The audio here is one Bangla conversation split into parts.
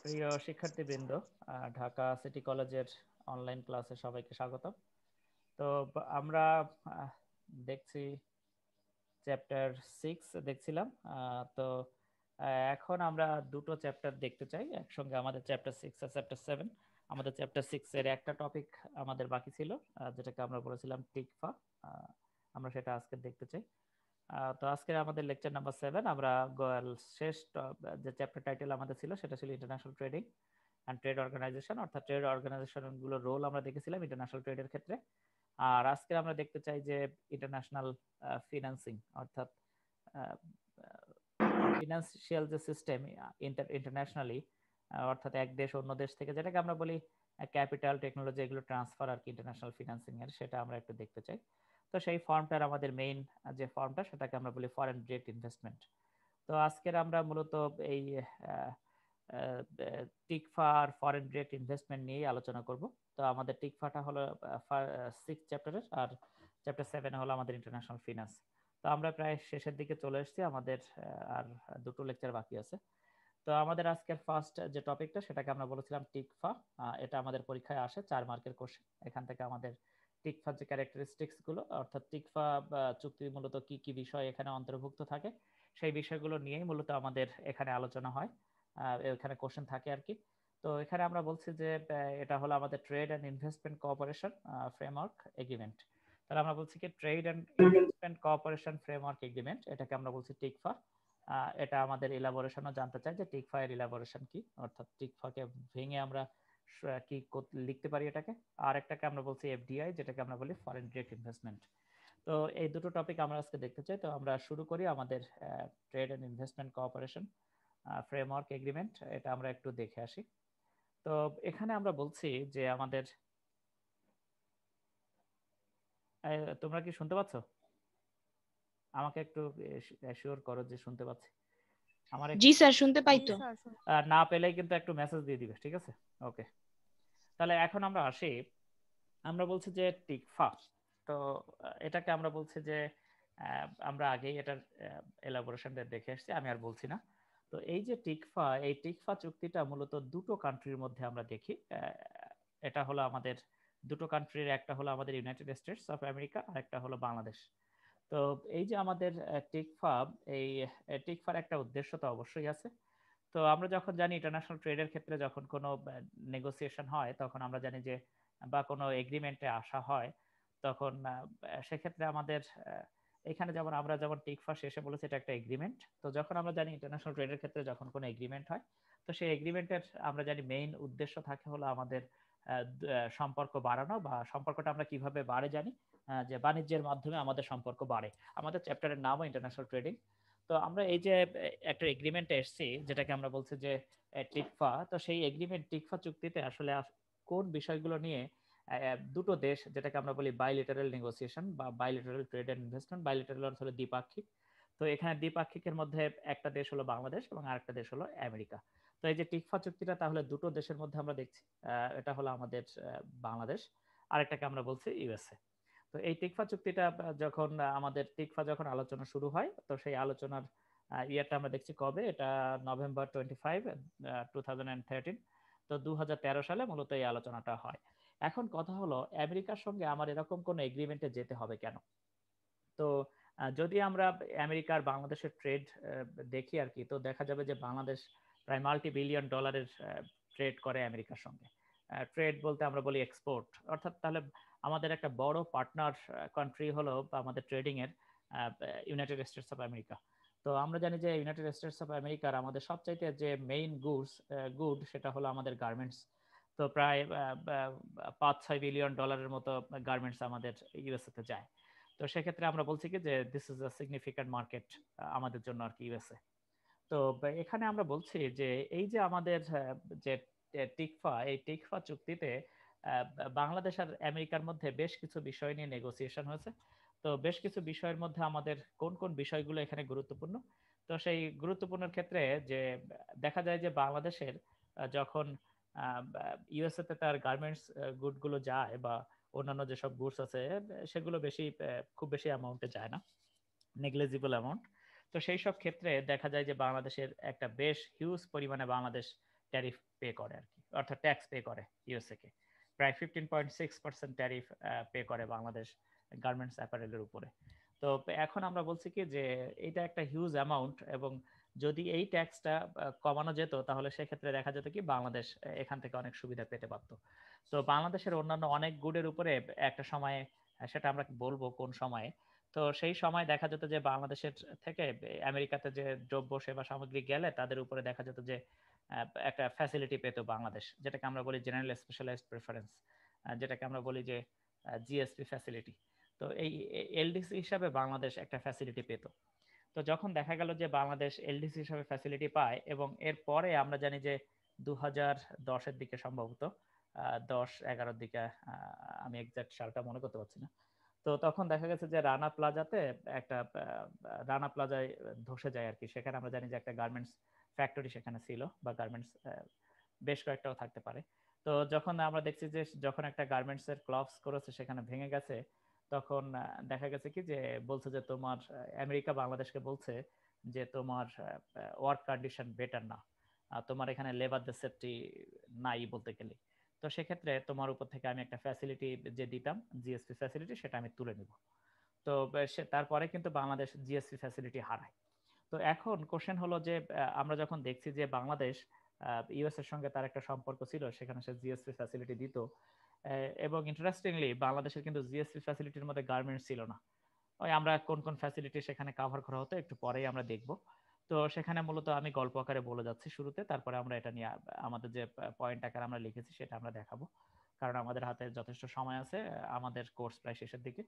প্রিয় শিক্ষার্থীবৃন্দ, ঢাকা সিটি কলেজের অনলাইন ক্লাসে সবাইকে স্বাগত। তো আমরা দেখছি চ্যাপ্টার 6 দেখছিলাম। তো এখন আমরা দুটো চ্যাপ্টার দেখতে চাই একসঙ্গে, আমাদের চ্যাপ্টার 6 আর চ্যাপ্টার 7। আমাদের চ্যাপ্টার 6 এর একটা টপিক আমাদের বাকি ছিল, যেটাকে আমরা বলেছিলাম টিকফা। আমরা সেটা আজকে দেখতে চাই। তো আজকে আমাদের লেকচার নাম্বার 7। আমরা শেষ যে চ্যাপ্টার টাইটেল আমাদের ছিল সেটা ছিল international trading and trade organization, অর্থাৎ ট্রেড অর্গানাইজেশন গুলোর রোল আমরা দেখেছিলাম ইন্টারন্যাশনাল ট্রেডের ক্ষেত্রে। আর আজকে আমরা দেখতে চাই যে ইন্টারন্যাশনাল ফিনান্সিং, অর্থাৎ ফিনান্সিয়াল যে সিস্টেম ইন্টারন্যাশনালি, অর্থাৎ এক দেশ অন্য দেশ থেকে, যেটাকে আমরা বলি ক্যাপিটাল টেকনোলজি, এগুলো ট্রান্সফার আর কি ইন্টারন্যাশনাল ফিনান্সিং এর, সেটা আমরা একটু দেখতে চাই। তো সেই ফর্মটার আমাদের মেইন যে ফর্মটা, সেটাকে আমরা বলি ফরেন ডিরেক্ট ইনভেস্টমেন্ট। তো আজকের আমরা মূলত এই টিকফা আর ফরেন ডিরেক্ট ইনভেস্টমেন্ট নিয়ে আলোচনা করব। তো আমাদের টিকফাটা হলো 6 চ্যাপ্টারের, আর চ্যাপ্টার 7 হলো আমাদের ইন্টারন্যাশনাল ফিনান্স। তো আমরা প্রায় শেষের দিকে চলে এসেছি, আমাদের আর দুটো লেকচার বাকি আছে। তো আমাদের আজকের ফার্স্ট যে টপিকটা, সেটাকে আমরা বলেছিলাম টিকফা। এটা আমাদের পরীক্ষায় আসে 4 মার্কের কোশ্চেন। এখান থেকে আমাদের টিকফার যে ক্যারেক্টারিস্টিক্স গুলো, অর্থাৎ টিকফা চুক্তি মূলত কি কি বিষয় এখানে অন্তর্ভুক্ত থাকে, সেই বিষয়গুলো নিয়েই মূলত আমাদের এখানে আলোচনা হয়, এখানে কোশ্চেন থাকে আর কি। তো এখানে আমরা বলছি যে এটা হলো আমাদের trade and investment cooperation framework agreement. তাহলে আমরা বলছি কি trade and investment cooperation framework agreement, এটাকে আমরা বলছি টিকফা। এটা আমাদের ইলাবোরেশনও জানতে চাই যে টিকফা এর ইলাবোরেশন কি, অর্থাৎ টিকফাকে ভেঙে আমরা কি লিখতে পারি এটাকে। আর একটাকে আমরা বলছি এফডিআই, যেটাকে আমরা বলি ফরেন ডিরেক্ট ইনভেস্টমেন্ট। তো এই দুটো টপিক আমরা আজকে দেখতে চাই। তো আমরা শুরু করি আমাদের trade and investment cooperation framework agreement, এটা আমরা একটু দেখে আসি। তো এখানে আমরা বলছি যে আমাদের, তোমরা কি শুনতে পাচ্ছ? আমাকে একটু অ্যাসিওর করো যে শুনতে পাচ্ছি। আমার জি স্যার, শুনতে পাই তো। না পেলেই কিন্তু একটু মেসেজ দিয়ে দিবে, ঠিক আছে? ওকে, তাহলে এখন আমরা আসি। আমরা বলছি যে টিকফা, তো এটাকে আমরা বলছি যে আমরা আগেই এটার এলাবোরেশনটা দেখে এসেছি, আমি আর বলছি না। তো এই যে টিকফা, এই টিকফা চুক্তিটা মূলত দুটো কান্ট্রির মধ্যে আমরা দেখি। এটা হলো আমাদের দুটো কান্ট্রির, একটা হলো আমাদের ইউনাইটেড স্টেটস অফ আমেরিকা, আর একটা হলো বাংলাদেশ। তো এই যে আমাদের টিকফা, এই টিকফার একটা উদ্দেশ্য তো অবশ্যই আছে। তো আমরা যখন জানি ইন্টারন্যাশনাল ট্রেডের ক্ষেত্রে যখন কোনো নেগোসিয়েশন হয়, তখন আমরা জানি যে বা কোনো এগ্রিমেন্টে আসা হয়, তখন সেক্ষেত্রে আমাদের এখানে যেমন আমরা যেমন টিকফা শেষে বলেছি এটা একটা এগ্রিমেন্ট। তো যখন আমরা জানি ইন্টারন্যাশনাল ট্রেডের ক্ষেত্রে যখন কোনো এগ্রিমেন্ট হয়, তো সেই এগ্রিমেন্টের আমরা জানি মেইন উদ্দেশ্য থাকে হলো আমাদের সম্পর্ক বাড়ানো, বা সম্পর্কটা আমরা কিভাবে বাড়ে জানি, যে বাণিজ্যের মাধ্যমে আমাদের সম্পর্ক বাড়ে। আমাদের চ্যাপ্টারের নামও ইন্টারন্যাশনাল ট্রেডিং। তো আমরা এই যে একটা এগ্রিমেন্টে এসেছি, যেটাকে আমরা বলছি যে টিকফা, তো সেই এগ্রিমেন্ট টিকফা চুক্তিতে আসলে কোন বিষয়গুলো নিয়ে দুটো দেশ, যেটাকে আমরা বলি বাইলেটারাল নেগোসিয়েশন বা bilateral trade and investment, bilateral অর্থ হলো দ্বিপাক্ষিক। তো এখানে দ্বিপাক্ষিকের মধ্যে একটা দেশ হলো বাংলাদেশ এবং আরেকটা দেশ হলো আমেরিকা। তো এই যে টিকফা চুক্তিটা তাহলে দুটো দেশের মধ্যে আমরা দেখছি, এটা হলো আমাদের বাংলাদেশ, আরেকটাকে আমরা বলছি ইউএসএ। তো এই টিকফা চুক্তিটা যখন আমাদের টিকফা যখন আলোচনা শুরু হয়, তো সেই আলোচনার ইয়ারটা আমরা দেখছি কবে, এটা নভেম্বর 25, 2013। তো 2013 সালে মূলত এই আলোচনাটা হয়। এখন কথা হলো আমেরিকার সঙ্গে আমার এরকম কোনো এগ্রিমেন্টে যেতে হবে কেন? তো যদি আমরা আমেরিকার বাংলাদেশের ট্রেড দেখি আর কি, তো দেখা যাবে যে বাংলাদেশ প্রায় মাল্টি বিলিয়ন ডলারের ট্রেড করে আমেরিকার সঙ্গে। ট্রেড বলতে আমরা বলি এক্সপোর্ট, অর্থাৎ তাহলে আমাদের একটা বড় পার্টনার কান্ট্রি হলো আমাদের ট্রেডিং এর ইউনাইটেড স্টেটস অফ আমেরিকা। তো আমরা জানি যে ইউনাইটেড স্টেটস অফ আমেরিকার আমাদের সবচাইতে যে মেইন গুড সেটা হলো আমাদের গার্মেন্টস। তো প্রায় 5-6 বিলিয়ন ডলারের মতো গার্মেন্টস আমাদের ইউএসএ তে যায়। তো সেক্ষেত্রে আমরা বলছি কি যে this is a significant market আমাদের জন্য আর কি ইউএসএ। তো এখানে আমরা বলছি যে এই যে আমাদের যে টিকফা, এই টিকফা চুক্তিতে বাংলাদেশ আর আমেরিকার মধ্যে বেশ কিছু বিষয় নিয়ে নেগোসিয়েশন হয়েছে। তো বেশ কিছু বিষয়ের মধ্যে আমাদের কোন কোন বিষয়গুলো এখানে গুরুত্বপূর্ণ, তো সেই গুরুত্বপূর্ণের ক্ষেত্রে যে দেখা যায় যে বাংলাদেশের যখন ইউএসএ তে তার গার্মেন্টস গুডগুলো যায় বা অন্যান্য যেসব গুডস আছে, সেগুলো খুব বেশি অ্যামাউন্টে যায় না, নেগলিজিবল অ্যামাউন্ট। তো সেই সব ক্ষেত্রে দেখা যায় যে বাংলাদেশের একটা বেশ হিউজ পরিমাণে বাংলাদেশ ট্যারিফ পে করে আর কি, অর্থাৎ ট্যাক্স পে করে ইউএসএ কে। প্রায় 15.6% ট্যারিফ পে করে বাংলাদেশ গার্মেন্টস অ্যাপারেলের উপরে। তো এখন আমরা বলছি কি যে এটা একটা হিউজ অ্যামাউন্ট, এবং যদি এই ট্যাক্সটা কমানো যেত তাহলে সেক্ষেত্রে দেখা যেত কি বাংলাদেশ এখান থেকে অনেক সুবিধা পেতে পারতো। তো বাংলাদেশের অন্যান্য অনেক গুডের উপরে একটা সময়ে, সেটা আমরা বলবো কোন সময়ে, তো সেই সময় দেখা যেত যে বাংলাদেশের থেকে আমেরিকাতে যে দ্রব্য সেবা সামগ্রী গেলে তাদের উপরে দেখা যেত যে একটা ফ্যাসিলিটি পেত বাংলাদেশ, যেটাকে আমরা বলি জেনারেল স্পেশালাইজড প্রেফারেন্স, যেটাকে আমরা বলি যে জিএসপি ফ্যাসিলিটি। তো এই এলডিসি হিসাবে বাংলাদেশ একটা ফ্যাসিলিটি পেত। তো যখন দেখা গেল যে বাংলাদেশ এলডিসি হিসাবে ফ্যাসিলিটি পায়, এবং এরপরে আমরা জানি যে 2010-এর দিকে সম্ভবত 10-11-র দিকে, আমি এক্সাক্ট সালটা মনে করতে পারছি না, তো তখন দেখা গেছে যে রানা প্লাজাতে একটা রানা প্লাজায় ধসে যায় আর কি। সেখানে আমরা জানি যে একটা গার্মেন্টস ফ্যাক্টরি সেখানে ছিল, বা গার্মেন্টস বেশ কয়েকটাও থাকতে পারে। তো যখন আমরা দেখছি যে যখন একটা গার্মেন্টস এর ক্লপস করেছে সেখানে ভেঙে গেছে, তখন দেখা গেছে কি যে বলছে যে তোমার আমেরিকা বাংলাদেশকে বলছে যে তোমার ওয়ার্ক কন্ডিশন বেটার না, তোমার এখানে লেবার সেফটি নাই বলতে গেলে। তো সেক্ষেত্রে তোমার উপর থেকে আমি একটা ফ্যাসিলিটি যে দিতাম জিএসপি ফ্যাসিলিটি, সেটা আমি তুলে নিব। তো তারপরে কিন্তু বাংলাদেশ জিএসপি ফ্যাসিলিটি হারায়। তো এখন কোশ্চেন হলো যে আমরা যখন দেখছি যে বাংলাদেশ ইউএস এর সঙ্গে তার একটা সম্পর্ক ছিল, সেখানে সে জিএসপি ফ্যাসিলিটি দিত, এবং ইন্টারেস্টিংলি বাংলাদেশের কিন্তু জিএসপি ফ্যাসিলিটির মধ্যে গার্মেন্টস ছিল না। ওই আমরা কোন কোন ফ্যাসিলিটি সেখানে কভার করা হতো একটু পরেই আমরা দেখব। তো সেখানে মূলত আমি গল্প আকারে বলে যাচ্ছি শুরুতে, তারপরে আমরা এটা নিয়ে আমাদের যে পয়েন্ট আকারে আমরা লিখেছি সেটা আমরা দেখাবো, কারণ আমাদের হাতে যথেষ্ট সময় আছে, আমাদের কোর্স প্রায় শেষের দিকে।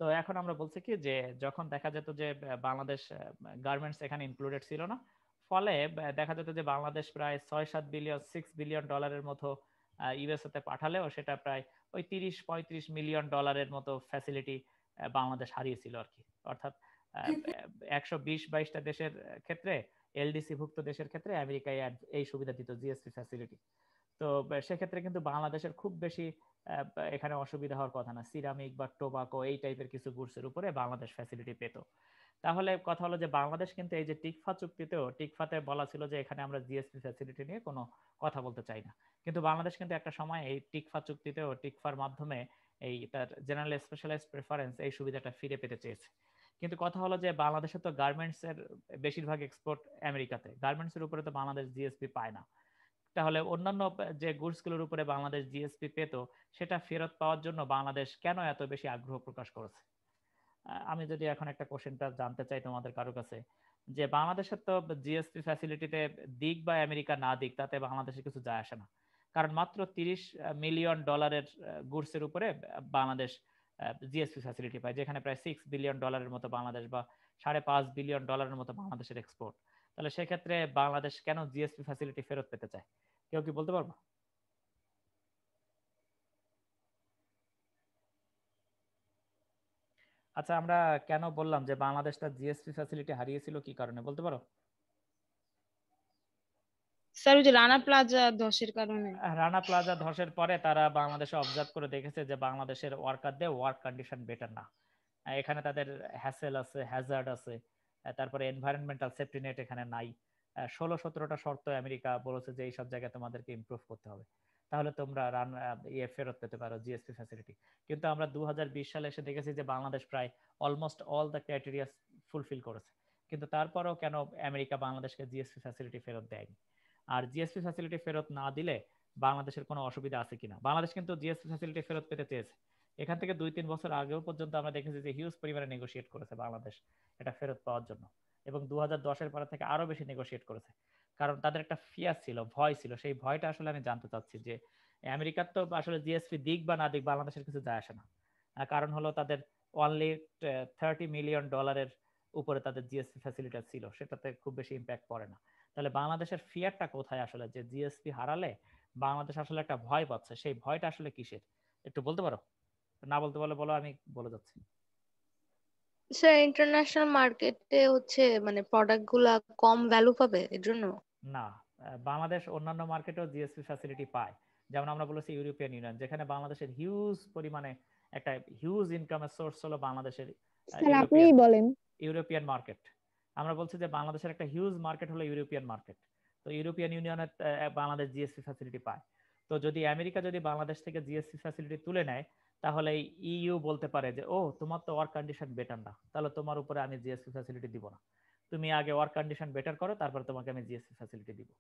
তো এখন আমরা বলছি কি যে যখন দেখা যেত যে বাংলাদেশ গার্মেন্টস এখানে ইনক্লুডেড ছিল না, ফলে দেখা যেত যে বাংলাদেশ প্রায় 6-7 বিলিয়ন, $6 বিলিয়ন মতো ইউএসএ তে পাঠালেও সেটা প্রায় ওই 30-35 মিলিয়ন ডলারের মতো ফ্যাসিলিটি বাংলাদেশ হারিয়েছিল আর কি। অর্থাৎ 120-22টা দেশের ক্ষেত্রে, এলডিসি ভুক্ত দেশের ক্ষেত্রে আমেরিকায় এই সুবিধা দিত জিএসপি ফ্যাসিলিটি। তো সেক্ষেত্রে কিন্তু বাংলাদেশের খুব বেশি এখানে অসুবিধা হওয়ার কথা না, সিরামিক বা টোবাকো এই টাইপের কিছু গুডসের উপরে বাংলাদেশ ফ্যাসিলিটি পেত। তাহলে কথা হলো যে বাংলাদেশ কিন্তু এই যে টিকফা চুক্তিতেও, টিকফাতে বলা ছিল যে এখানে আমরা জিএসপি ফ্যাসিলিটি নিয়ে কোনো কথা বলতে চাই না, কিন্তু বাংলাদেশ কিন্তু একটা সময় এই টিকফা চুক্তিতেও টিকফার মাধ্যমে এই তার জেনারেল স্পেশালাইজড প্রেফারেন্স এই সুবিধাটা ফিরে পেতে চেয়েছে। কিন্তু কথা হলো যে বাংলাদেশে তো গার্মেন্টস এর বেশিরভাগ এক্সপোর্ট আমেরিকাতে, গার্মেন্টস এর উপরে তো বাংলাদেশ জিএসপি পায় না। তাহলে অন্যান্য যে গুডস গুলোর উপরে বাংলাদেশ জিএসপি পেত, সেটা ফেরত পাওয়ার জন্য বাংলাদেশ কেন এত বেশি আগ্রহ প্রকাশ করেছে? আমি যদি এখন একটা কোশ্চেনটা জানতে চাই তোমাদের কারো কাছে, যে বাংলাদেশের তো জিএসপি ফ্যাসিলিটিতে দিক বা আমেরিকা না দিক তাতে বাংলাদেশের কিছু যায় আসে না, কারণ মাত্র $30 মিলিয়ন গুডস এর উপরে বাংলাদেশ জিএসপি ফ্যাসিলিটি পায়, যেখানে প্রায় $6 বিলিয়ন মতো বাংলাদেশ, বা $5.5 বিলিয়ন মতো বাংলাদেশের এক্সপোর্ট। তাহলে সেক্ষেত্রে বাংলাদেশ কেন জিএসপি ফ্যাসিলিটি ফেরত পেতে চায়? কেউ কি বলতে পারবো? আচ্ছা, আমরা কেন বললাম যে বাংলাদেশ তার জিএসপি ফ্যাসিলিটি হারিয়েছিল, কি কারণে বলতে পারো? স্যার ওই যে রানা প্লাজা ধসের কারণে। রানা প্লাজা ধসের পরে তারা বাংলাদেশে অবজার্ভ করে দেখেছে যে বাংলাদেশের ওয়ার্কারদের ওয়ার্ক কন্ডিশন বেটার না। এখানে তাদের হ্যাসেল আছে, হ্যাজার্ড আছে, তারপরে এনভায়রনমেন্টাল সেফটি নেট এখানে নাই। 16-17টা শর্ত আমেরিকা বলেছে যে এইসব জায়গায় তোমাদেরকে ইমপ্রুভ করতে হবে, তাহলে তোমরা ফেরত পেতে পারো জিএসপি ফ্যাসিলিটি। কিন্তু আমরা 2020 সালে এসে দেখেছি যে বাংলাদেশ প্রায় almost all the criteria fulfil করেছে, কিন্তু তারপরেও কেন আমেরিকা বাংলাদেশকে জিএসপি ফ্যাসিলিটি ফেরত দেয়নি? আর জিএসপি ফ্যাসিলিটি ফেরত না দিলে বাংলাদেশের কোনো অসুবিধা আছে কিনা? বাংলাদেশ কিন্তু জিএসপি ফ্যাসিলিটি ফেরত পেতে চেয়েছে, এখান থেকে 2-3 বছর আগেও পর্যন্ত আমরা দেখেছি যে হিউজ পরিমাণে নেগোশিয়েট করেছে বাংলাদেশ এটা ফেরত পাওয়ার জন্য, এবং 2010-এর পর থেকে আরো বেশি নেগোশিয়েট করেছে, কারণ তাদের একটা ফিয়ার ছিল, ভয় ছিল। সেই ভয়টা আসলে আমি জানতে চাচ্ছি যে আমেরিকার তো আসলে জিএসপি দিক বা না দিক বাংলাদেশের কিছু যায় আসে না, কারণ হলো তাদের অনলি $30 মিলিয়ন উপরে তাদের জিএসপি ফ্যাসিলিটি ছিল, সেটাতে খুব বেশি ইম্প্যাক্ট পড়ে না। তাহলে বাংলাদেশের ফিয়ারটা কোথায় আসলে, যে জিএসপি হারালে বাংলাদেশ আসলে একটা ভয় পাচ্ছে, সেই ভয়টা আসলে কিসের একটু বলতে পারো? না বলতে পারলে বলো, আমি বলে যাচ্ছি। স্যার ইন্টারন্যাশনাল মার্কেটে হচ্ছে মানে প্রোডাক্ট গুলা কম ভ্যালু পাবে এর জন্য। না, বাংলাদেশ অন্যান্য মার্কেটেও জিএসপি ফ্যাসিলিটি পায়। যেমন আমরা বলেছি ইউরোপিয়ান ইউনিয়ন, যেখানে বাংলাদেশের হিউজ পরিমাণে একটা হিউজ ইনকামের সোর্স হলো বাংলাদেশের স্যার ইউরোপিয়ান আপনিই বলেন। European market. আমরা বলছি যে বাংলাদেশের একটা হিউজ মার্কেট হলো ইউরোপিয়ান মার্কেট। তো ইউরোপিয়ান ইউনিয়নের বাংলাদেশ জিএসপি ফ্যাসিলিটি পায়। তো যদি আমেরিকা যদি বাংলাদেশ থেকে জিএসপি ফ্যাসিলিটি তুলে নেয়, তাহলে ইইউ বলতে পারে যে ও তোমার তো ওয়ার্ক কন্ডিশন বেটার না, তাহলে তোমার উপরে আমি জিএসপি ফ্যাসিলিটি দিব না, তুমি আগে ওয়ার্ক কন্ডিশন বেটার করো, তারপর তোমাকে আমি জিএসপি ফ্যাসিলিটি দিব।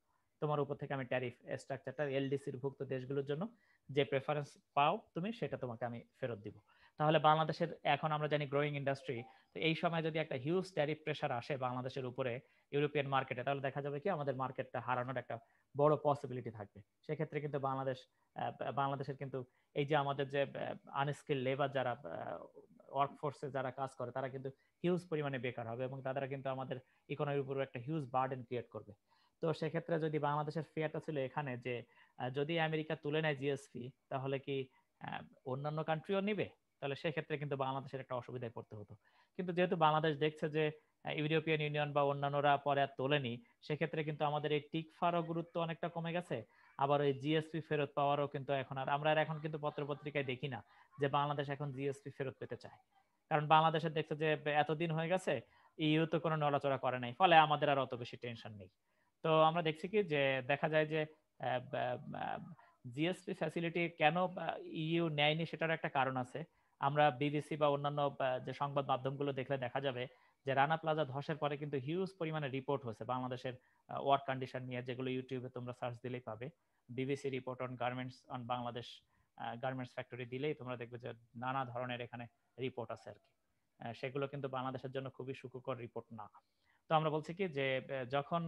তোমার উপর থেকে আমি ট্যারিফ স্ট্রাকচারটা এলডিসির ভুক্ত দেশগুলোর জন্য যে প্রেফারেন্স পাও তুমি, সেটা তোমাকে আমি ফেরত দিব। তাহলে বাংলাদেশের এখন আমরা জানি গ্রোয়িং ইন্ডাস্ট্রি, তো এই সময় যদি একটা হিউজ ট্যারিফ প্রেশার আসে বাংলাদেশের উপরে ইউরোপিয়ান মার্কেটে, তাহলে দেখা যাবে কি আমাদের মার্কেটটা হারানোর একটা বড় পসিবিলিটি থাকবে। সেক্ষেত্রে কিন্তু বাংলাদেশের কিন্তু এই যে আমাদের যে আনস্কিল লেবার যারা ওয়ার্কফোর্সে যারা কাজ করে, তারা কিন্তু হিউজ পরিমাণে বেকার হবে এবং তারা কিন্তু আমাদের ইকোনমির উপর একটা হিউজ বার্ডেন ক্রিয়েট করবে। তো সেক্ষেত্রে যদি বাংলাদেশের ফিয়ারটা ছিল এখানে যে যদি আমেরিকা তুলে নেয় জিএসপি, তাহলে কি অন্যান্য কান্ট্রিও নিবে, তাহলে সেক্ষেত্রে কিন্তু বাংলাদেশের একটা অসুবিধায় পড়তে হতো। কিন্তু যেহেতু বাংলাদেশ দেখছে যে ইউরোপিয়ান ইউনিয়ন বা অন্যান্যরা পরে আর তোলেনি, সেক্ষেত্রে কিন্তু আমাদের এই টিকফারও গুরুত্ব অনেকটা কমে গেছে। আবার ওই জিএসপি ফেরত পাওয়ারও কিন্তু এখন আর আমরা এখন কিন্তু পত্রপত্রিকায় দেখি না যে বাংলাদেশ এখন জিএসপি ফেরত পেতে চায়, কারণ বাংলাদেশের দেখছে যে এতদিন হয়ে গেছে ইইউ তো কোনো নড়াচড়া করে নাই, ফলে আমাদের আর অত বেশি টেনশন নেই। তো আমরা দেখছি কি যে দেখা যায় যে জিএসপি ফ্যাসিলিটি কেন ইইউ নেয়নি সেটার একটা কারণ আছে। আমরা বিবিসি বা অন্যান্য যে সংবাদ মাধ্যমগুলো দেখলে দেখা যাবে যে রানা প্লাজা ধসের পরে কিন্তু হিউজ পরিমাণে রিপোর্ট হয়েছে বাংলাদেশের ওয়ার্ক কন্ডিশন নিয়ে, যেগুলো ইউটিউবে তোমরা সার্চ দিলেই পাবে। BBC report on garments on Bangladesh garments factory দিলেই তোমরা দেখবে যে নানা ধরনের এখানে রিপোর্ট আছে আর কি। সেগুলো কিন্তু বাংলাদেশের জন্য খুবই সুখকর রিপোর্ট না। তো আমরা বলছি কি যে যখন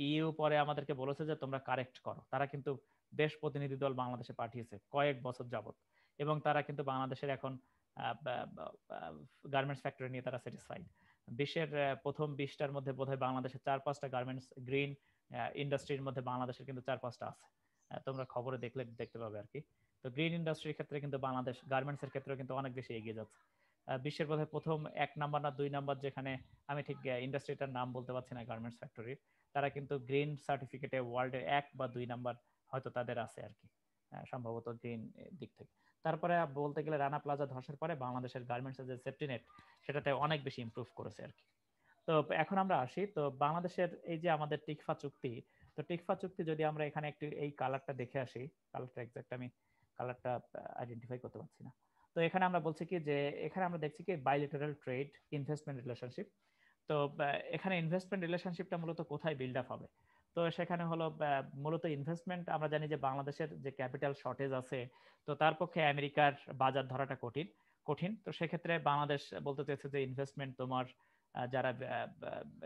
ইইউ পরে আমাদেরকে বলেছে যে তোমরা কারেক্ট করো, তারা কিন্তু বেশ প্রতিনিধি দল বাংলাদেশে পাঠিয়েছে কয়েক বছর যাবত, এবং তারা কিন্তু বাংলাদেশের এখন গার্মেন্টস ফ্যাক্টরি নিয়ে তারা স্যাটিসফাইড। বিশ্বের প্রথম 20টার মধ্যে বোধহয় বাংলাদেশের 4-5টা গার্মেন্টস গ্রিন ইন্ডাস্ট্রির মধ্যে বাংলাদেশের কিন্তু 4-5টা আছে, তোমরা খবরে দেখলে দেখতে পাবে আর কি। তো গ্রিন ইন্ডাস্ট্রির ক্ষেত্রে কিন্তু বাংলাদেশ গার্মেন্টস এর ক্ষেত্রে কিন্তু অনেক বেশি এগিয়ে যাচ্ছে। বিশ্বের বোধহয় প্রথম 1 নাম্বার না 2 নাম্বার, যেখানে আমি ঠিক ইন্ডাস্ট্রিটার নাম বলতে পারছি না গার্মেন্টস ফ্যাক্টরির, তারা কিন্তু গ্রিন সার্টিফিকেটে ওয়ার্ল্ডে 1 বা 2 নাম্বার হয়তো তাদের আছে আর কি, সম্ভবত গ্রিন দিক থেকে। তারপরে বলতে গেলে রানা প্লাজা ধসের পরে বাংলাদেশের গার্মেন্টসের যে সেফটি নেট, সেটাতে অনেক বেশি ইমপ্রুভ করেছে আর কি। তো এখন আমরা আসি তো বাংলাদেশের এই যে আমাদের টিকফা চুক্তি, তো টিকফা চুক্তি যদি আমরা এখানে একটু এই কালারটা দেখে আসি, কালারটা এক্সাক্ট আমি কালারটা আইডেন্টিফাই করতে পারছি না। তো এখানে আমরা বলছি কি যে এখানে আমরা দেখছি কি বাইলেটারাল ট্রেড ইনভেস্টমেন্ট রিলেশনশিপ। তো এখানে ইনভেস্টমেন্ট রিলেশনশিপটা মূলত কোথায় বিল্ড আপ হবে, তো সেখানে হলো মূলত ইনভেস্টমেন্ট। আমরা জানি যে বাংলাদেশের যে ক্যাপিটাল শর্টেজ আছে, তো তার পক্ষে আমেরিকার বাজার ধরাটা কঠিন কঠিন। তো সেক্ষেত্রে বাংলাদেশ বলতে চাইছে যে ইনভেস্টমেন্ট তোমার যারা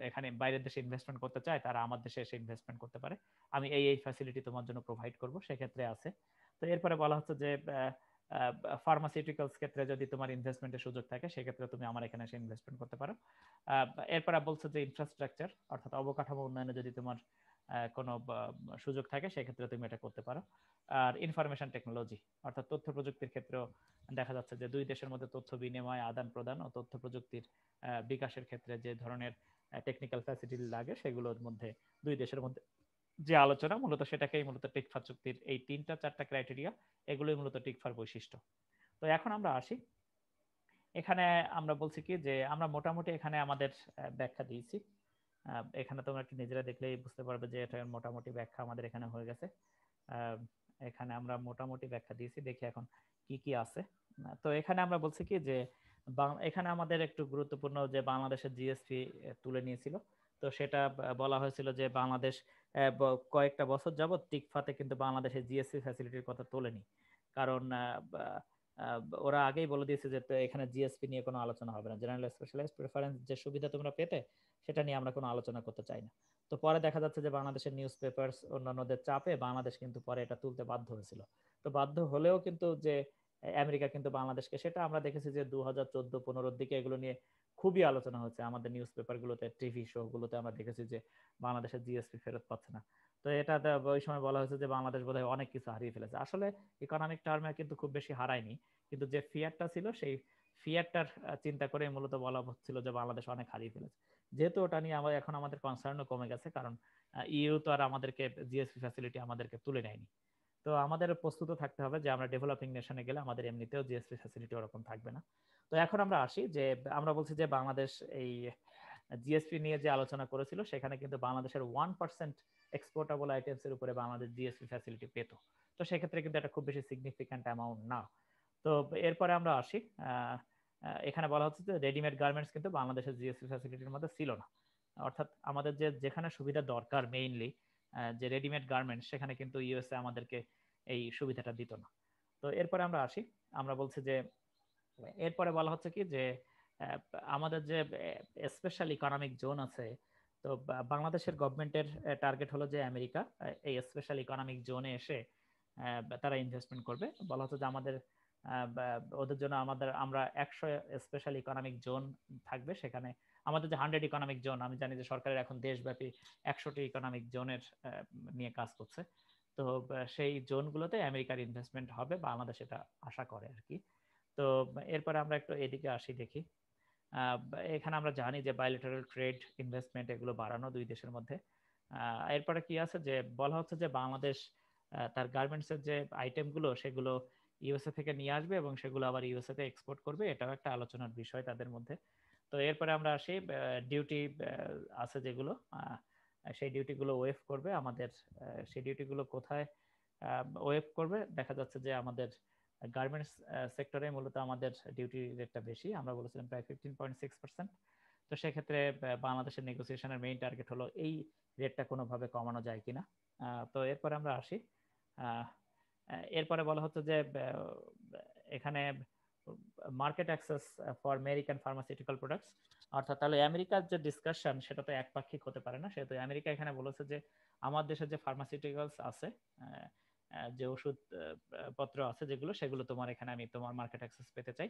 এখানে বাইরের দেশে ইনভেস্টমেন্ট করতে চায়, তারা আমার দেশে এসে ইনভেস্টমেন্ট করতে পারে, আমি এই ফ্যাসিলিটি তোমার জন্য প্রোভাইড করব, সেক্ষেত্রে আছে। তো এরপরে বলা হচ্ছে যে ফার্মাসিউটিক্যালস ক্ষেত্রে যদি তোমার ইনভেস্টমেন্টের সুযোগ থাকে, সেক্ষেত্রে তুমি আমার এখানে এসে ইনভেস্টমেন্ট করতে পারো। এরপরে বলছে যে ইনফ্রাস্ট্রাকচার অর্থাৎ অবকাঠামো উন্নয়নে যদি তোমার কোনো সুযোগ থাকে, সেক্ষেত্রে তুমি এটা করতে পারো। আর ইনফরমেশন টেকনোলজি অর্থাৎ তথ্য প্রযুক্তির ক্ষেত্রেও দেখা যাচ্ছে যে দুই দেশের মধ্যে তথ্য বিনিময়, আদান প্রদান ও তথ্য প্রযুক্তির বিকাশের ক্ষেত্রে যে ধরনের টেকনিক্যাল ফ্যাসিলিটি লাগে, সেগুলোর মধ্যে দুই দেশের মধ্যে যে আলোচনা, মূলত সেটাকেই মূলত টিকফা চুক্তির এই 3-4টা ক্রাইটেরিয়া, এগুলোই মূলত টিকফার বৈশিষ্ট্য। তো এখন আমরা আসি এখানে, আমরা বলছি কি যে আমরা মোটামুটি এখানে আমাদের ব্যাখ্যা দিয়েছি। এখানে তোমরা একটু নিজেরা দেখলেই বুঝতে পারবে যে এটা মোটামুটি ব্যাখ্যা আমাদের এখানে হয়ে গেছে। এখানে আমরা মোটামুটি ব্যাখ্যা দিয়েছি, দেখি এখন কি কি আছে। তো এখানে আমরা বলছি কি যে এখানে আমাদের একটু গুরুত্বপূর্ণ যে বাংলাদেশের জিএসপি তুলে নিয়েছিল, তো সেটা বলা হয়েছিল যে বাংলাদেশ কয়েকটা বছর যাবত টিকফাতে কিন্তু বাংলাদেশের জিএসপি ফ্যাসিলিটির কথা তোলেনি, কারণ ওরা আগেই বলে দিয়েছে যে এখানে জিএসপি নিয়ে কোনো আলোচনা হবে না, জেনারেল স্পেশালাইজড প্রেফারেন্স যে সুবিধা তোমরা পেতে, সেটা নিয়ে আমরা কোনো আলোচনা করতে চাই না। তো পরে দেখা যাচ্ছে যে বাংলাদেশের নিউজ পেপারস অন্যান্যদের চাপে বাংলাদেশ কিন্তু পরে এটা তুলতে বাধ্য হয়েছিল। তো বাধ্য হলেও কিন্তু যে আমেরিকা কিন্তু বাংলাদেশকে, সেটা আমরা দেখেছি যে 2014-15 দিকে এগুলো নিয়ে খুবই আলোচনা হচ্ছে আমাদের নিউজ পেপার গুলোতে, টিভি শো গুলোতে আমরা দেখেছি যে বাংলাদেশের জিএসপি ফেরত পাচ্ছে না। তো এটা ওই সময় বলা হয়েছে যে বাংলাদেশ বোধহয় অনেক কিছু হারিয়ে ফেলেছে। আসলে ইকোনমিক টার্মে কিন্তু খুব বেশি হারায়নি, কিন্তু যে ফিয়ারটা ছিল সেই ফিয়ারটার চিন্তা করে মূলত বলা হচ্ছিল যে বাংলাদেশ অনেক হারিয়ে ফেলেছে। যেহেতু ওটা নিয়ে এখন আমাদের কনসার্নও কমে গেছে, কারণ ইউ তো আর আমাদেরকে জিএসপি ফ্যাসিলিটি আমাদেরকে তুলে নেয়নি। তো আমাদের প্রস্তুত থাকতে হবে যে আমরা ডেভেলপিং নেশনে গেলে আমাদের এমনিতেও জিএসপি ফ্যাসিলিটি ওরকম থাকবে না। তো এখন আমরা আসি যে আমরা বলছি যে বাংলাদেশ এই জিএসপি নিয়ে যে আলোচনা করেছিল, সেখানে কিন্তু বাংলাদেশের 1% এক্সপোর্টেবল আইটেমস এর উপরে বাংলাদেশ জিএসপি ফ্যাসিলিটি পেত। তো সেক্ষেত্রে কিন্তু এটা খুব বেশি সিগনিফিক্যান্ট অ্যামাউন্ট না। তো এরপরে আমরা আসি, এখানে বলা হচ্ছে যে রেডিমেড গার্মেন্টস কিন্তু বাংলাদেশের জিএসপি ফ্যাসিলিটির মধ্যে ছিল না। অর্থাৎ আমাদের যেখানে সুবিধা দরকার মেইনলি যে রেডিমেড গার্মেন্টস, সেখানে কিন্তু ইউএসএ আমাদেরকে এই সুবিধাটা দিত না। তো এরপরে আমরা আসি, আমরা বলছি যে এরপরে বলা হচ্ছে কি যে আমাদের যে স্পেশাল ইকোনমিক জোন আছে, তো বাংলাদেশের গভর্নমেন্টের টার্গেট হলো যে আমেরিকা এই স্পেশাল ইকোনমিক জোনে এসে তারা ইনভেস্টমেন্ট করবে। বলা হচ্ছে যে আমাদের ওদের জন্য আমরা 100 স্পেশাল ইকোনমিক জোন থাকবে। সেখানে আমাদের যে 100 ইকোনমিক জোন, আমি জানি যে সরকারের এখন দেশব্যাপী 100টি ইকোনমিক জোনের নিয়ে কাজ করছে। তো সেই জোনগুলোতে আমেরিকার ইনভেস্টমেন্ট হবে, বাংলাদেশ এটা আশা করে আর কি। তো এরপরে আমরা একটু এদিকে আসি, দেখি এখানে আমরা জানি যে বাইলেটারাল ট্রেড ইনভেস্টমেন্ট এগুলো বাড়ানো দুই দেশের মধ্যে। এরপরে কি আছে যে বলা হচ্ছে যে বাংলাদেশ তার গার্মেন্টস এর যে আইটেমগুলো সেগুলো ইউএসএ থেকে নিয়ে আসবে এবং সেগুলো আবার ইউএসএ তে এক্সপোর্ট করবে, এটাও একটা আলোচনার বিষয় তাদের মধ্যে। তো এরপরে আমরা আসি ডিউটি আছে যেগুলো, সেই ডিউটিগুলো ওয়েভ করবে আমাদের। সেই ডিউটিগুলো কোথায় ওয়েভ করবে? দেখা যাচ্ছে যে আমাদের গার্মেন্টস সেক্টরে মূলত আমাদের ডিউটি রেটটা বেশি, আমরা বলেছিলাম প্রায় 15.6%। তো সেক্ষেত্রে বাংলাদেশের নেগোসিয়েশনের মেইন টার্গেট হলো এই রেটটা কোনোভাবে কমানো যায় কিনা। তো এরপরে আমরা আসি, এরপরে বলা হচ্ছে যে এখানে market access for American pharmaceutical products, অর্থাৎ তাহলে আমেরিকার যে ডিসকাশন সেটা তো একপাক্ষিক হতে পারে না। সেহেতু আমেরিকা এখানে বলেছে যে আমার দেশের যে ফার্মাসিউটিক্যালস আছে, যে ওষুধ পত্র আছে যেগুলো, সেগুলো তোমার এখানে আমি তোমার মার্কেট অ্যাক্সেস পেতে চাই।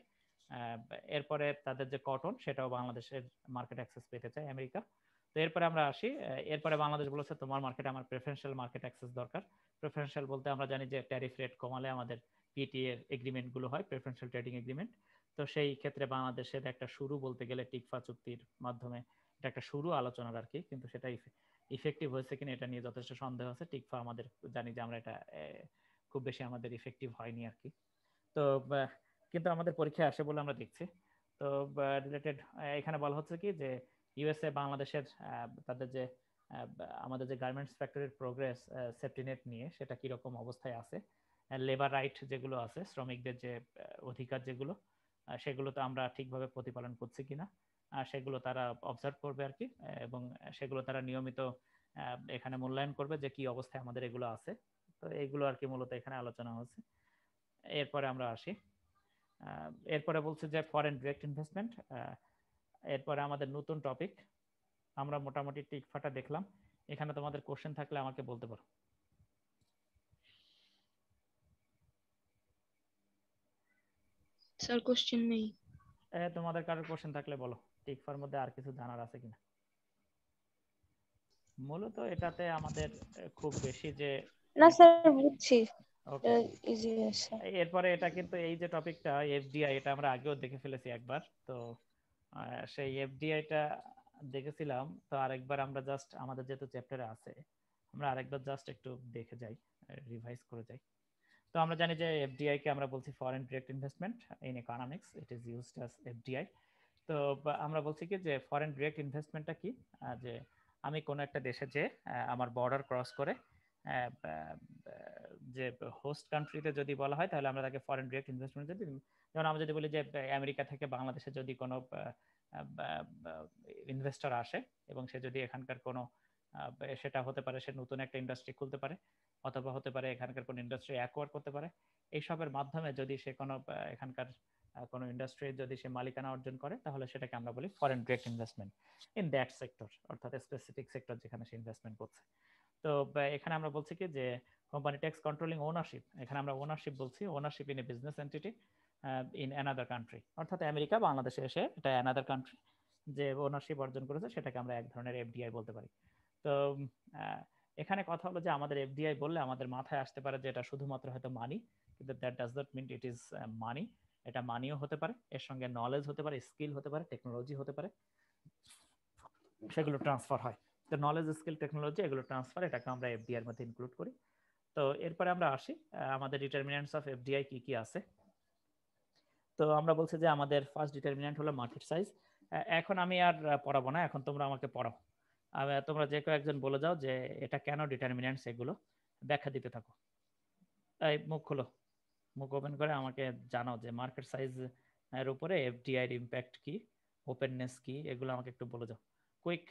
এরপরে তাদের যে কটন, সেটাও বাংলাদেশের মার্কেট অ্যাক্সেস পেতে চাই আমেরিকা। তো এরপরে আমরা আসি, এরপরে বাংলাদেশ বলেছে তোমার মার্কেটে আমার প্রেফারেন্সিয়াল মার্কেট অ্যাক্সেস দরকার। প্রেফারেন্সিয়াল বলতে আমরা জানি যে ট্যারিফ রেট কমালে আমাদের পিটিএ এগ্রিমেন্ট গুলো হয়, প্রেফারেন্সিয়াল ট্রেডিং এগ্রিমেন্ট। তো সেই ক্ষেত্রে বাংলাদেশের একটা শুরু বলতে গেলে টিকফা চুক্তির মাধ্যমে এটা একটা শুরু আলোচনার আর কি, কিন্তু সেটা ইফেক্টিভ হয়েছে কিনা এটা নিয়ে যথেষ্ট সন্দেহ আছে। টিকফা আমাদের জানি যে আমরা এটা খুব বেশি আমাদের ইফেক্টিভ হয়নি আর কি। তো কিন্তু আমাদের পরীক্ষায় আসে বলে আমরা দেখছি। তো রিলেটেড এখানে বলা হচ্ছে কি যে ইউএসএ বাংলাদেশের তাদের যে আমাদের যে গার্মেন্টস ফ্যাক্টরির প্রোগ্রেস সেফটি নেট নিয়ে সেটা কিরকম অবস্থায় আছে, লেবার রাইট যেগুলো আছে, শ্রমিকদের যে অধিকার যেগুলো, সেগুলো তো আমরা ঠিকভাবে প্রতিপালন করছি কিনা সেগুলো তারা অবজার্ভ করবে আর কি, এবং সেগুলো তারা নিয়মিত এখানে মূল্যায়ন করবে যে কি অবস্থায় আমাদের এগুলো আছে। তো এইগুলো আর কি মূলত এখানে আলোচনা হচ্ছে। এরপরে আমরা আসি, এরপরে বলছে যে ফরেন ডিরেক্ট ইনভেস্টমেন্ট। এরপরে আমাদের নতুন টপিক, আমরা মোটামুটি টিকফাটা দেখলাম। এখানে তোমাদের কোশ্চেন থাকলে আমাকে বলতে পারো। স্যার কোশ্চেন নেই। তোমাদের কারোর কোশ্চেন থাকলে বলো, টিকফার মধ্যে আর কিছু জানার আছে কিনা। মূলত এটাতে আমাদের খুব বেশি যে না স্যার, বুঝছি। ওকে, ইজি আছে। এরপরে এটা কিন্তু এই যে টপিকটা এফডিআই, এটা আমরা আগেও দেখে ফেলেছি একবার। তো সেই এফডিআইটা দেখেছিলাম, তো আরেকবার আমরা জাস্ট আমাদের যেহেতু চ্যাপ্টারে আছে, আমরা আরেকবার জাস্ট একটু দেখে যাই, রিভাইজ করে যাই। তো আমরা জানি যে এফডিআই কে আমরা বলছি foreign direct investment in economics, it is used as FDI. তো আমরা বলছি কি যে ফরেন ডিরেক্ট ইনভেস্টমেন্টটা কি, যে আমি কোনো একটা দেশে যে আমার বর্ডার ক্রস করে যে হোস্ট কান্ট্রিতে যদি বলা হয় তাহলে আমরা তাকে ফরেন ডিরেক্ট ইনভেস্টমেন্ট যদি, যেমন আমরা যদি বলি যে আমেরিকা থেকে বাংলাদেশে যদি কোনো ইনভেস্টর আসে এবং সে যদি এখানকার কোনো সেটা হতে পারে সে নতুন একটা ইন্ডাস্ট্রি খুলতে পারে, অথবা হতে পারে এখানকার কোনো ইন্ডাস্ট্রি অ্যাকোয়ার করতে পারে, এইসবের মাধ্যমে যদি সে কোনো এখানকার কোনো ইন্ডাস্ট্রির যদি সে মালিকানা অর্জন করে, তাহলে সেটাকে আমরা বলি foreign direct investment in that sector, অর্থাৎ স্পেসিফিক সেক্টর যেখানে সে ইনভেস্টমেন্ট করছে। তো এখানে আমরা বলছি কি যে কোম্পানি টেক্স কন্ট্রোলিং ওনারশিপ, এখানে আমরা ওনারশিপ বলছি, ownership in a business entity in another country, অর্থাৎ আমেরিকা বাংলাদেশে এসে এটা অ্যানাদার কান্ট্রি যে ওনারশিপ অর্জন করেছে, সেটাকে আমরা এক ধরনের এফডিআই বলতে পারি। তো এখানে কথা হলো যে আমাদের এফডিআই বললে আমাদের মাথায় আসতে পারে যে এটা শুধুমাত্র হয়তো মানি, কিন্তু that does not mean it is money. এটা মানিও হতে পারে, এর সঙ্গে নলেজ হতে পারে, স্কিল হতে পারে, টেকনোলজি হতে পারে, সেগুলো ট্রান্সফার হয়। তো নলেজ, স্কিল, টেকনোলজি এগুলো ট্রান্সফার, এটাকে আমরা এফডিআই এর মধ্যে ইনক্লুড করি। তো এরপরে আমরা আসি আমাদের ডিটারমিনেন্টস অফ এফডিআই কি কি আছে। তো আমরা বলছি যে আমাদের ফার্স্ট ডিটারমিনেন্ট হলো মার্কেট সাইজ। এখন আমি আর পড়াবো না, এখন তোমরা আমাকে পড়াও। তোমরা যে কেউ একজন বলে যাও যে এটা কেন ডিটারমিন্যান্টস, এগুলো ব্যাখ্যা দিতে থাকো। এই মুখ খোলো, মুখ ওপেন করে আমাকে জানাও যে মার্কেট সাইজ এর উপরে এফডিআই এর ইমপ্যাক্ট কি, ওপেননেস কি, এগুলো আমাকে একটু বলে যাও কুইক।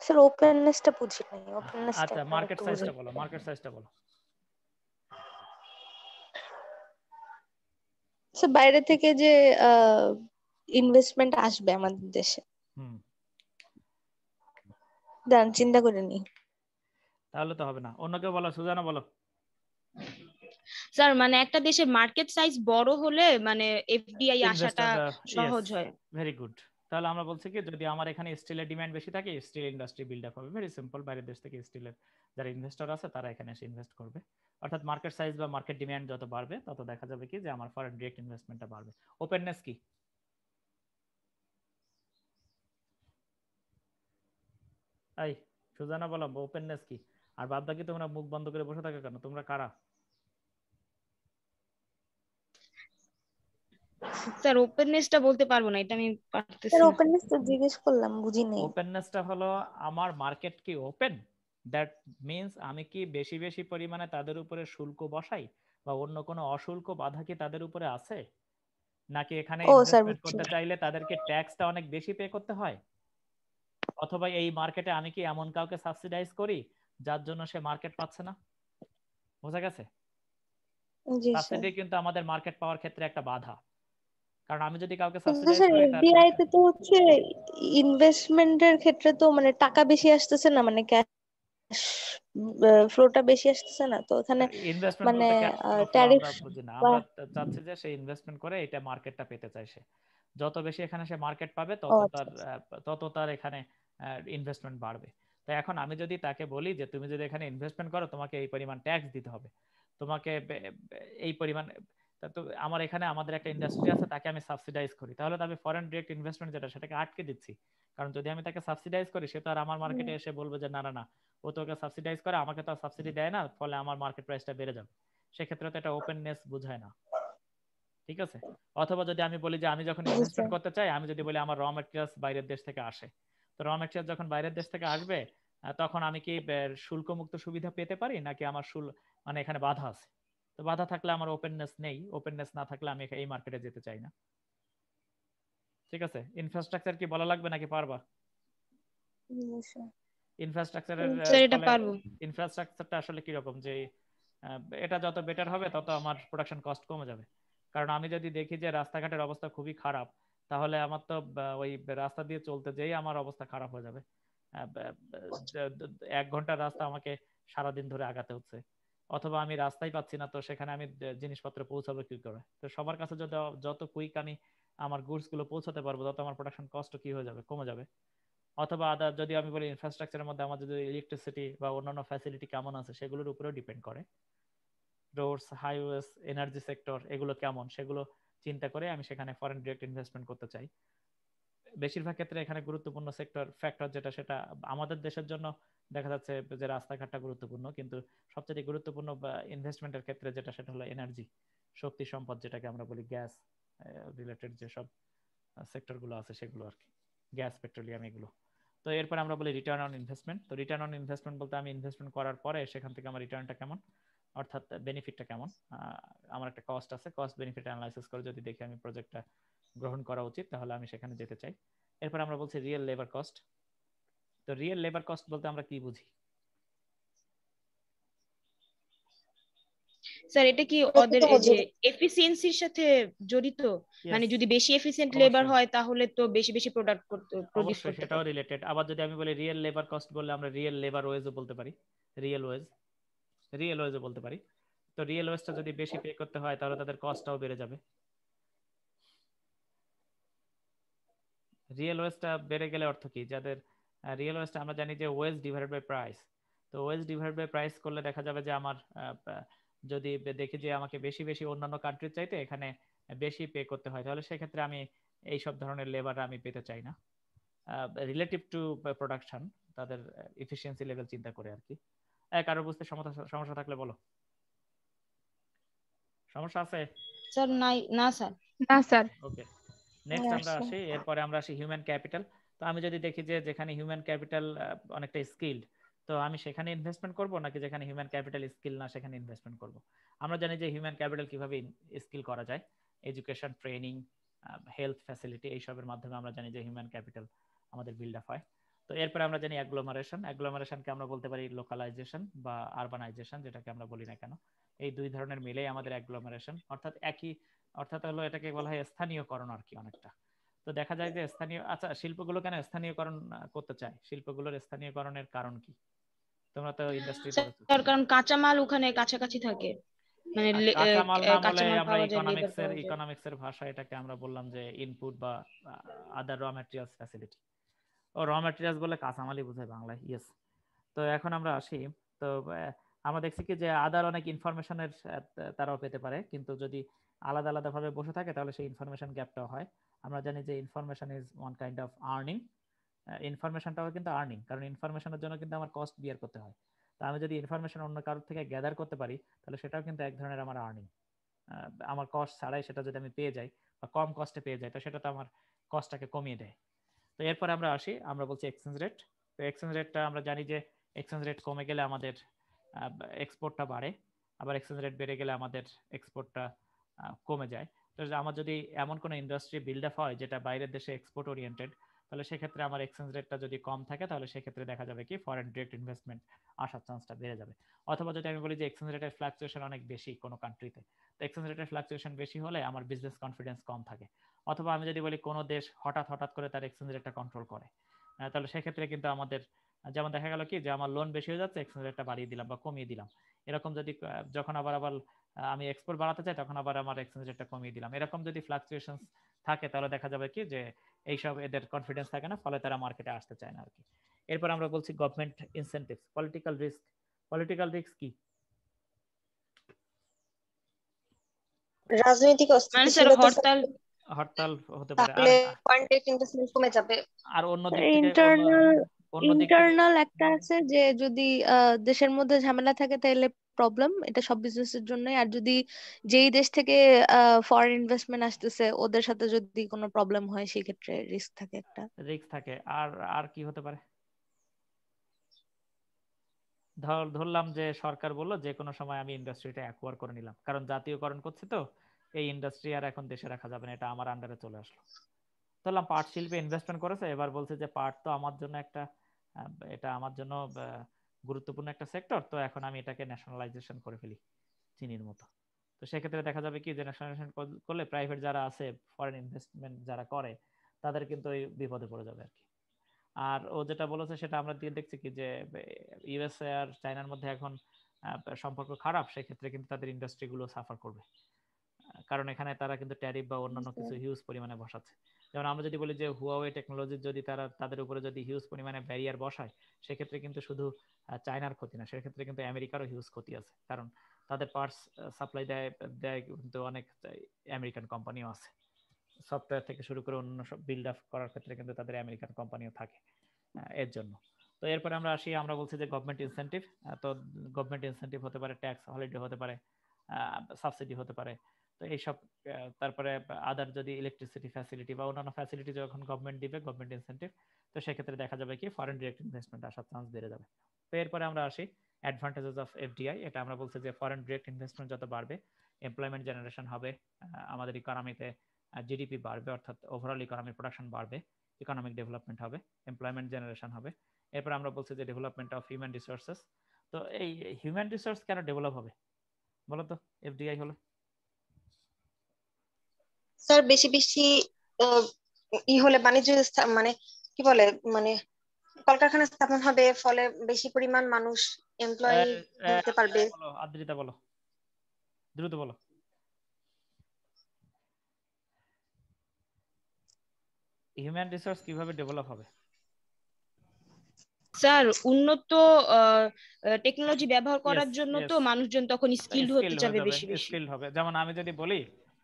স্যার ওপেননেসটা বুঝি নাই, ওপেননেসটা আচ্ছা একবার মার্কেট একটু সাইজটা বুঝাই। বলো, মার্কেট সাইজটা বলো। স্যার বাইরে থেকে যে ইনভেস্টমেন্ট আসবে আমাদের দেশে, হুম, দাঁড়ান চিন্তা করে নি। তাহলে তো হবে না, অন্য কেউ বলো, সুজানা বলো। স্যার মানে একটা দেশের মার্কেট সাইজ বড় হলে মানে এফডিআই আসাটা ইনভেস্টর, ইয়েস, সহজ হয়। Very good. তাহলে আমরা বলছি কি, যদি আমার এখানে স্টিলের ডিমান্ড বেশি থাকে, স্টিল ইন্ডাস্ট্রি বিল্ড আপ হবে, ভেরি সিম্পল। বাইরের দেশ থেকে স্টিলের যারা ইনভেস্টর আছে তারা এখানে এসে ইনভেস্ট করবে। অর্থাৎ মার্কেট সাইজ বা মার্কেট ডিমান্ড যত বাড়বে তত দেখা যাবে কি যে আমার ফরেন ডিরেক্ট ইনভেস্টমেন্টটা বাড়বে। ওপেননেস কি? এই সুজানা বলো ওপেননেস কি? আর বাদ বাকি তোমরা মুখ বন্ধ করে বসে থাকো কেন? তোমরা কারা? স্যার ওপেননেসটা বলতে পারবো না, এটা আমি পারতেছি স্যার না। ওপেননেস তো জিজ্ঞেস করলাম, বুঝি নাই। ওপেননেসটা হলো আমার মার্কেট কি ওপেন, দ্যাট মিন্স আমি কি বেশি বেশি পরিমাণে তাদের উপরে শুল্ক বসাই বা অন্য কোনো অশুল্ক বাধা কি তাদের উপরে আছে, নাকি এখানে ও স্যার ইনভেস্টমেন্ট বুঝছি। করতে চাইলে তাদেরকে ট্যাক্সটা অনেক বেশি পে করতে হয়, অথবা এই মার্কেটে আমি কি এমন কাউকে সাবসিডাইজ করি যার জন্য সে মার্কেট পাচ্ছে না? বোঝা গেছে? জি স্যার। সাবসিডি কিন্তু আমাদের মার্কেট পাওয়ার ক্ষেত্রে একটা বাধা, কারণ আমি যদি কাউকে কিন্তু সাবসিডাইজ স্যার করি তার এফডিআই তে তো হচ্ছে ইনভেস্টমেন্টের ক্ষেত্রে তো মানে টাকা বেশি আসতেছে না, মানে ক্যাশ ফ্লোটা বেশি আসতেছে না তো ওখানে, ইনভেস্টমেন্ট মানে বলতে ক্যাশ ফ্লো ট্যারিফ আমরা বুঝি না, বা। আমরা চাচ্ছি যে সে ইনভেস্টমেন্ট করে এটা মার্কেটটা পেতে চাইছে, যত বেশি এখানে সে মার্কেট পাবে ও তত আচ্ছা তার আচ্ছা। এখানে ইনভেস্টমেন্ট বাড়বে। তো এখন আমি যদি তাকে বলি যে তুমি যদি এখানে ইনভেস্টমেন্ট করো তোমাকে এই পরিমাণ ট্যাক্স দিতে হবে, তোমাকে এই পরিমাণ, তো আমার এখানে আমাদের একটা ইন্ডাস্ট্রি আছে তাকে আমি সাবসিডাইজ করি, তাহলে তো আমি ফরেন ডিরেক্ট ইনভেস্টমেন্ট যেটা সেটাকে আটকে দিচ্ছি। কারণ যদি আমি তাকে সাবসিডাইজ করি সে তো আর আমার মার্কেটে এসে বলবে যে না না না, ও তোকে সাবসিডাইজ করে আমাকে তো সাবসিডি দেয় না, ফলে আমার মার্কেট প্রাইসটা বেড়ে যাবে। সেক্ষেত্রে তো এটা ওপেননেস বোঝায় না, ঠিক আছে? অথবা যদি আমি বলি যে আমি যখন জি ইনভেস্টমেন্ট স্যার। করতে চাই, আমি যদি বলি আমার র ম্যাটেরিয়ালস বাইরের দেশ থেকে আসে, তো র ম্যাটেরিয়াল যখন বাইরের দেশ থেকে আসবে তখন আমি কি শুল্কমুক্ত সুবিধা পেতে পারি, নাকি আমার মানে এখানে বাধা আছে? তো বাধা থাকলে আমার ওপেননেস নেই, ওপেননেস না থাকলে আমি এই মার্কেটে যেতে চাই না। ঠিক আছে, ইনফ্রাস্ট্রাকচার কি বলা লাগবে নাকি পারবা? জি স্যার। ইনফ্রাস্ট্রাকচারের স্যার এটা ফলে পারবো। ইনফ্রাস্ট্রাকচারটা আসলে কিরকম যে এটা যত বেটার হবে তত আমার প্রোডাকশন কস্ট কমে যাবে। কারণ আমি যদি দেখি যে রাস্তাঘাটের অবস্থা খুবই খারাপ, তাহলে আমার তো ওই রাস্তা দিয়ে চলতে যেই আমার অবস্থা খারাপ হয়ে যাবে। 1 ঘন্টার রাস্তা আমাকে সারাদিন ধরে আগাতে হচ্ছে, অথবা আমি রাস্তাই পাচ্ছি না, তো সেখানে আমি জিনিসপত্র পৌঁছাবো কি করে? তো সবার কাছে যত কুইক আমি আমার গুডস গুলো পৌঁছাতে পারবো তত আমার প্রোডাকশন কস্ট কি হয়ে যাবে, কমে যাবে। অথবা আদার যদি আমি বলি ইনফ্রাস্ট্রাকচারের মধ্যে আমাদের যদি ইলেকট্রিসিটি বা অন্যান্য ফ্যাসিলিটি কেমন আছে সেগুলোর উপরেও ডিপেন্ড করে, রোডস, হাইওয়েজ, এনার্জি সেক্টর এগুলো কেমন সেগুলো চিন্তা করে আমি সেখানে ফরেন ডিরেক্ট ইনভেস্টমেন্ট করতে চাই। বেশিরভাগ ক্ষেত্রে এখানে গুরুত্বপূর্ণ ফ্যাক্টর যেটা সেটা আমাদের দেশের জন্য দেখা যাচ্ছে যে রাস্তাঘাটটা গুরুত্বপূর্ণ, কিন্তু সবচেয়ে গুরুত্বপূর্ণ ইনভেস্টমেন্টের ক্ষেত্রে যেটা সেটা হলো এনার্জি, শক্তি সম্পদ যেটাকে আমরা বলি গ্যাস রিলেটেড যেসব সেক্টর গুলো আছে সেগুলো আর কি, গ্যাস, পেট্রোলিয়াম এগুলো। তো এরপর আমরা বলি রিটার্ন অন ইনভেস্টমেন্ট। তো রিটার্ন অন ইনভেস্টমেন্ট বলতে আমি ইনভেস্টমেন্ট করার পরে সেখান থেকে আমার রিটার্নটা কেমন, অর্থাৎ বেনিফিটটা কেমন। আমার একটা কস্ট আছে, কস্ট বেনিফিট অ্যানালাইসিস করে যদি দেখি আমি প্রজেক্টটা গ্রহণ করা উচিত তাহলে আমি সেখানে যেতে চাই। এরপর আমরা বলছি রিয়েল লেবার কস্ট। তো রিয়েল লেবার কস্ট বলতে আমরা কি বুঝি? স্যার এটা কি ওদের প্রকৃত এই যে মজুরি। এফিসিয়েন্সির সাথে জড়িত? মানে ইয়েস, যদি বেশি এফিসিয়েন্ট লেবার অবশ্যই, হয় তাহলে তো বেশি বেশি প্রোডাক্ট প্রডিউস অবশ্যই করতে সেটাও পারবে। রিলেটেড। আবার যদি আমি বলি রিয়েল লেবার কস্ট বললে আমরা রিয়েল লেবার ওয়েজও বলতে পারি, রিয়েল ওয়েজ, রিয়েল ওয়েজও বলতে পারি। তো রিয়েল ওয়েজটা যদি বেশি পে করতে হয় তাহলে তাদের কস্টটাও বেড়ে যাবে। রিয়েল ওয়েজটা বেড়ে গেলে অর্থ কি, যাদের রিয়েল ওয়েজটা আমরা জানি যে ওয়েজ ডিভাইডেড বাই প্রাইস, তো ওয়েজ ডিভাইডেড বাই প্রাইস করলে দেখা যাবে যে আমার যদি দেখি যে আমাকে বেশি বেশি অন্যান্য কান্ট্রির চাইতে এখানে বেশি পে করতে হয়, তাহলে সেক্ষেত্রে আমি এই সব ধরনের লেবার আমি পেতে চাই না, রিলেটিভ টু প্রোডাকশন, তাদের এফিসিয়েন্সি লেভেল চিন্তা করে আর কি। কারো বুঝতে সমস্যা সমস্যা থাকলে বলো। সমস্যা আছে? স্যার নাই, না স্যার। না স্যার। ওকে, নেক্সট আমরা আচ্ছা। আসি, এরপরে আমরা আসি হিউম্যান ক্যাপিটাল। তো তো আমি যদি দেখি যে যেখানে হিউম্যান ক্যাপিটাল অনেকটা স্কিলড, তো আমি সেখানে ইনভেস্টমেন্ট করব নাকি যেখানে হিউম্যান ক্যাপিটাল স্কিল না সেখানে ইনভেস্টমেন্ট করব। আমরা জানি যে হিউম্যান ক্যাপিটাল কিভাবে স্কিল করা যায়, এডুকেশন, ট্রেনিং, হেলথ ফ্যাসিলিটি, এইসবের মাধ্যমে আমরা জানি যে হিউম্যান ক্যাপিটাল আমাদের বিল্ড আপ হয়। তো এরপরে আমরা জানি অ্যাগ্লোমারেশনকে আমরা বলতে পারি লোকালাইজেশন বা আরবানাইজেশন, যেটাকে আমরা বলি না কেন। এই দুই ধরনের মিলেই আমাদের অ্যাগ্লোমারেশন, অর্থাৎ হলো এটাকে বলা হয় স্থানীয়করণ আর কি অনেকটা। তো দেখা যায় যে স্থানীয়, আচ্ছা শিল্পগুলো কেন স্থানীয়করণ করতে চায়, শিল্পগুলোর স্থানীয়করণের কারণ কি? তোমরা তো ইন্ডাস্ট্রি পড়েছো। স্যার কারণ কাঁচামাল ওখানে কাছাকাছি থাকে, মানে কাঁচামাল না বলে কাঁচামাল আমরা পাওয়া যায়, লেবার ইকোনমিক্সের পাওয়া যায়। ইকোনমিক্সের ভাষায় এটাকে আমরা বললাম যে ইনপুট বা আদার র ম্যাটেরিয়ালস ফ্যাসিলিটি। ও র ম্যাটেরিয়ালস বলে কাঁচামালই বোঝায় বাংলায়, ইয়েস। তো এখন আমরা আসি, তো আমরা দেখছি কি যে আদার অনেক ইনফরমেশনের তারাও পেতে পারে, কিন্তু যদি আলাদা আলাদা ভাবে বসে থাকে তাহলে সেই ইনফরমেশন গ্যাপটাও হয়। আমরা জানি যে information is one kind of earning, ইনফরমেশনটাও কিন্তু আর্নিং, কারণ ইনফরমেশনের জন্য কিন্তু আমার কস্ট বিয়ার করতে হয়। তো আমি যদি ইনফরমেশন অন্য কারোর থেকে গ্যাদার করতে পারি তাহলে সেটাও কিন্তু এক ধরনের আমার আর্নিং। আমার কস্ট ছাড়াই সেটা যদি আমি পেয়ে যাই বা কম কস্টে পেয়ে যাই, তো সেটা তো আমার কস্টটাকে কমিয়ে দেয়। তো এরপরে আমরা আসি, আমরা বলছি এক্সচেঞ্জ রেট। তো এক্সচেঞ্জ রেটটা আমরা জানি যে এক্সচেঞ্জ রেট কমে গেলে আমাদের এক্সপোর্টটা বাড়ে, আবার এক্সচেঞ্জ রেট বেড়ে গেলে আমাদের এক্সপোর্টটা কমে যায়। তো আমার যদি এমন কোনো ইন্ডাস্ট্রি বিল্ড আপ হয় যেটা বাইরের দেশে এক্সপোর্ট ওরিয়েন্টেড, তাহলে সেক্ষেত্রে আমার এক্সচেঞ্জ রেটটা যদি কম থাকে তাহলে সেক্ষেত্রে দেখা যাবে কি ফরেন ডিরেক্ট ইনভেস্টমেন্ট আসার চান্সটা বেড়ে যাবে। অথবা যদি আমি বলি যে এক্সচেঞ্জ রেটের ফ্লাকচুয়েশন অনেক বেশি কোনো কান্ট্রিতে, তো এক্সচেঞ্জ রেটের ফ্লাকচুয়েশন বেশি হলে আমার বিজনেস কনফিডেন্স কম থাকে। অথবা আমি যদি বলি কোনো দেশ হঠাৎ হঠাৎ করে তার এক্সচেঞ্জ রেটটা কন্ট্রোল করে, তাহলে সেক্ষেত্রে কিন্তু আমাদের যেমন দেখা গেল কি যে আমার লোন বেশি হয়ে যাচ্ছে, এক্সচেঞ্জ রেটটা বাড়িয়ে দিলাম বা কমিয়ে দিলাম। এরকম যদি যখন আবার আবার আমি এক্সপোর্ট বাড়াতে চাই তখন আবার আমার এক্সচেঞ্জ রেটটা কমিয়ে দিলাম, এরকম যদি ফ্লাকচুয়েশন থাকে তাহলে দেখা যাবে কি যে এইসব এদের কনফিডেন্স থাকে না, ফলে তারা মার্কেটে আসতে চায় না আর কি। এরপর আমরা বলছি government incentives, political risk. Political risk কি? রাজনৈতিক মানে স্যার অস্থিতিশীলতা হরতাল। হরতাল হতে পারে। আর থাকলে ফরেন ডিরেক্ট ইনভেস্টমেন্ট কমে যাবে। আর অন্য দিক থেকে ইন্টারনাল অন্য দিক থেকে ইন্টারনাল একটা আছে যে যদি দেশের মধ্যে ঝামেলা থাকে তাহলে প্রবলেম, এটা সব বিজনেসের জন্যই। আর যদি যেই দেশ থেকে ফরেন ইনভেস্টমেন্ট আসতেছে ওদের সাথে যদি কোনো প্রবলেম হয় সেই ক্ষেত্রে রিস্ক থাকে একটা। রিস্ক থাকে। আর আর কি হতে পারে? ধরলাম যে সরকার বললো যে কোনো সময় আমি ইন্ডাস্ট্রিটা অ্যাকোয়ার করে নিলাম, কারণ জাতীয়করণ করছে, তো এই ইন্ডাস্ট্রি আর এখন দেশে রাখা যাবে না, এটা আমার আন্ডারে চলে আসলো। ধরলাম পাট শিল্পে ইনভেস্টমেন্ট করেছে, এবার বলছে যে পাট তো আমার জন্য একটা এটা আমার জন্য গুরুত্বপূর্ণ একটা সেক্টর, তো এখন আমি এটাকে ন্যাশনালাইজেশন করে ফেলি চিনির মতো। তো সেক্ষেত্রে দেখা যাবে কি যে ন্যাশনালাইজেশন করলে প্রাইভেট যারা আছে, ফরেন ইনভেস্টমেন্ট যারা করে, তাদের কিন্তু এই বিপদে পড়ে যাবে আর কি। আর ও যেটা বলেছে সেটা আমরা দিয়ে দেখছি কি যে ইউএসএ আর চায়নার মধ্যে এখন সম্পর্ক খারাপ, সেক্ষেত্রে কিন্তু তাদের ইন্ডাস্ট্রি গুলো সাফার করবে, কারণ এখানে তারা কিন্তু ট্যারিফ বা অন্যান্য কিছু হিউজ পরিমাণে বসাচ্ছে। যেমন আমরা যদি বলি যে হুয়াওয়ে টেকনোলজি যদি তারা তাদের উপরে যদি হিউজ পরিমাণে ব্যারিয়ার বসায়, সেক্ষেত্রে কিন্তু শুধু চায়নার ক্ষতি না, সেক্ষেত্রে কিন্তু আমেরিকারও হিউজ ক্ষতি আছে, কারণ তাদের পার্টস সাপ্লাই দেয় দেয় কিন্তু অনেক আমেরিকান কোম্পানিও আছে, সফটওয়্যার থেকে শুরু করে অন্য সব বিল্ড আপ করার ক্ষেত্রে কিন্তু তাদের আমেরিকান কোম্পানিও থাকে এর জন্য। তো এরপরে আমরা আসি, আমরা বলছি যে গভর্নমেন্ট ইনসেন্টিভ। তো গভর্নমেন্ট ইনসেন্টিভ হতে পারে ট্যাক্স হলিডে, হতে পারে সাবসিডি, হতে পারে। তো এইসব তারপরে আদার যদি ইলেকট্রিসিটি ফ্যাসিলিটি বা অন্যান্য ফ্যাসিলিটি যখন গভর্নমেন্ট দিবে, গভর্নমেন্ট ইনসেন্টিভ, তো সেক্ষেত্রে দেখা যাবে কি ফরেন ডিরেক্ট ইনভেস্টমেন্ট আসার চান্স বেড়ে যাবে। তো এরপরে আমরা আসি অ্যাডভান্টেজেস অফ এফডিআই। এটা আমরা বলছি যে ফরেন ডিরেক্ট ইনভেস্টমেন্ট যত বাড়বে, এমপ্লয়মেন্ট জেনারেশন হবে, আমাদের ইকোনমিতে জিডিপি বাড়বে, অর্থাৎ ওভারঅল ইকোনমি প্রোডাকশন বাড়বে, ইকোনমিক ডেভেলপমেন্ট হবে, এমপ্লয়মেন্ট জেনারেশন হবে। এরপর আমরা বলছি যে ডেভেলপমেন্ট অফ হিউম্যান রিসোর্সেস। তো এই হিউম্যান রিসোর্স কেন ডেভেলপ হবে বলো তো এফডিআই হলে? স্যার বেশি বেশি আহ, হলে বাণিজ্য মানে কি বলে, মানে কলকারখানা স্থাপন হবে, ফলে বেশি পরিমাণ মানুষ এমপ্লয়ি হতে পারবে। বলো আদ্রিতা, বলো দ্রুত বলো। হিউম্যান রিসোর্স কিভাবে ডেভেলপ হবে? স্যার উন্নত টেকনোলজি ব্যবহার ইয়েস করার জন্য তো ইয়েস, মানুষজন তখন স্কিলড হতে স্কিল হয়ে যাবে যাবে, বেশি বেশি। স্কিল হবে। যেমন আমি যদি বলি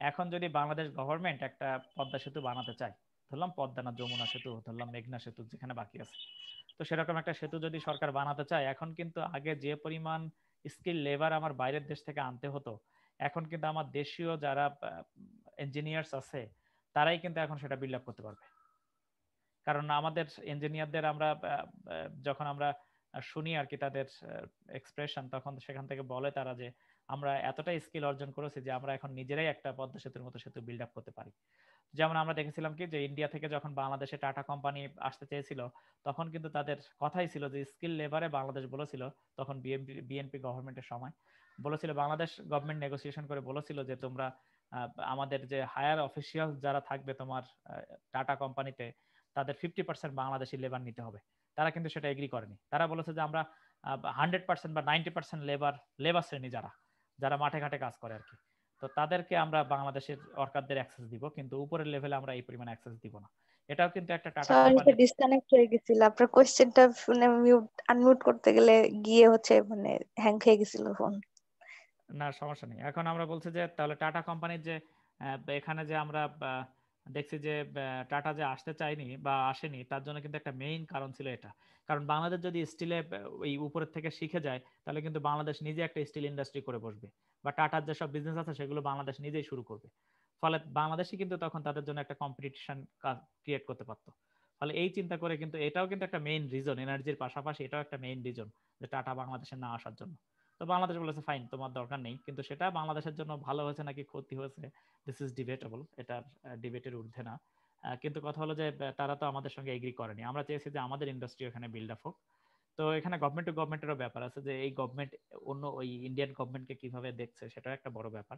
এখন যদি বাংলাদেশ গভর্নমেন্ট একটা পদ্মা সেতু বানাতে চায়, ধরলাম পদ্মা না যমুনা সেতু, ধরলাম মেঘনা সেতু, যেখানে বাকি আছে, তো সেরকম একটা সেতু যদি সরকার বানাতে চায়, এখন কিন্তু আগে যে পরিমাণ স্কিল লেবার আমার বাইরের দেশ থেকে আনতে হতো, এখন কিন্তু আমার দেশীয় যারা ইঞ্জিনিয়ার্স আছে তারাই কিন্তু এখন সেটা বিল্ড আপ করতে পারবে, কারণ আমাদের ইঞ্জিনিয়ারদের আমরা যখন আমরা শুনি আর কি তাদের এক্সপ্রেশন, তখন সেখান থেকে বলে তারা যে আমরা এতটাই স্কিল অর্জন করেছি যে আমরা এখন নিজেরাই একটা পদ্মা সেতুর মতো সেতু বিল্ড আপ করতে পারি। যেমন আমরা দেখেছিলাম কি যে ইন্ডিয়া থেকে যখন বাংলাদেশে টাটা কোম্পানি আসতে চেয়েছিল, তখন কিন্তু তাদের কথাই ছিল যে স্কিল লেবারে বাংলাদেশ বলেছিল, তখন বিএনপি গভর্নমেন্টের সময় বলেছিল, বাংলাদেশ গভর্নমেন্ট নেগোসিয়েশন করে বলেছিল যে তোমরা আমাদের যে হায়ার অফিসিয়াল যারা থাকবে তোমার টাটা কোম্পানিতে, তাদের 50% বাংলাদেশি লেবার নিতে হবে। তারা কিন্তু সেটা এগ্রি করেনি। তারা বলেছে যে আমরা 100% বা 90% লেবার শ্রেণী যারা যারা মাঠে ঘাটে কাজ করে আর কি, তো তাদেরকে আমরা বাংলাদেশের ওয়ার্কারদের অ্যাক্সেস দিব, কিন্তু উপরের লেভেলে আমরা এই পরিমাণ অ্যাক্সেস দিব না। এটাও কিন্তু একটা টাটা সরি, কোম্পানির। ডিসকানেক্ট হয়ে গেছিল আপনার কোশ্চেনটা শুনে। মিউট আনমিউট করতে গেলে গিয়ে হচ্ছে মানে হ্যাং খেয়ে গেছিল ফোন। না সমস্যা নেই। এখন আমরা বলছি যে তাহলে টাটা কোম্পানির যে এখানে যে আমরা দেখছি যে টাটা যে আসতে চায়নি বা আসেনি, তার জন্য কিন্তু একটা মেইন কারণ ছিল এটা। কারণ বাংলাদেশ যদি স্টিলে ওই উপরের থেকে শিখে যায়, তাহলে কিন্তু বাংলাদেশ নিজে একটা স্টিল ইন্ডাস্ট্রি করে বসবে, বা টাটার যেসব বিজনেস আছে সেগুলো বাংলাদেশ নিজেই শুরু করবে। ফলে বাংলাদেশই কিন্তু তখন তাদের জন্য একটা কম্পিটিশন ক্রিয়েট করতে পারতো। ফলে এই চিন্তা করে কিন্তু এটাও কিন্তু একটা মেইন রিজন, এনার্জির পাশাপাশি এটাও একটা মেইন রিজন যে টাটা বাংলাদেশে না আসার জন্য। তো বাংলাদেশ বলেছে ফাইন, তোমার দরকার নেই, কিন্তু সেটা বাংলাদেশের জন্য ভালো হয়েছে নাকি ক্ষতি হয়েছে, দিস ইজ ডিবেটেবল, এটার ডিবেটের ঊর্ধ্বে না। কিন্তু কথা হলো যে তারা তো আমাদের সঙ্গে এগ্রি করেনি। আমরা চেয়েছি যে আমাদের ইন্ডাস্ট্রি ওখানে বিল্ড আপ হোক। তো এখানে গভর্নমেন্ট টু গভর্নমেন্টেরও ব্যাপার আছে, যে এই গভর্নমেন্ট অন্য ওই ইন্ডিয়ান গভর্নমেন্টকে কিভাবে দেখছে, সেটাও একটা বড় ব্যাপার।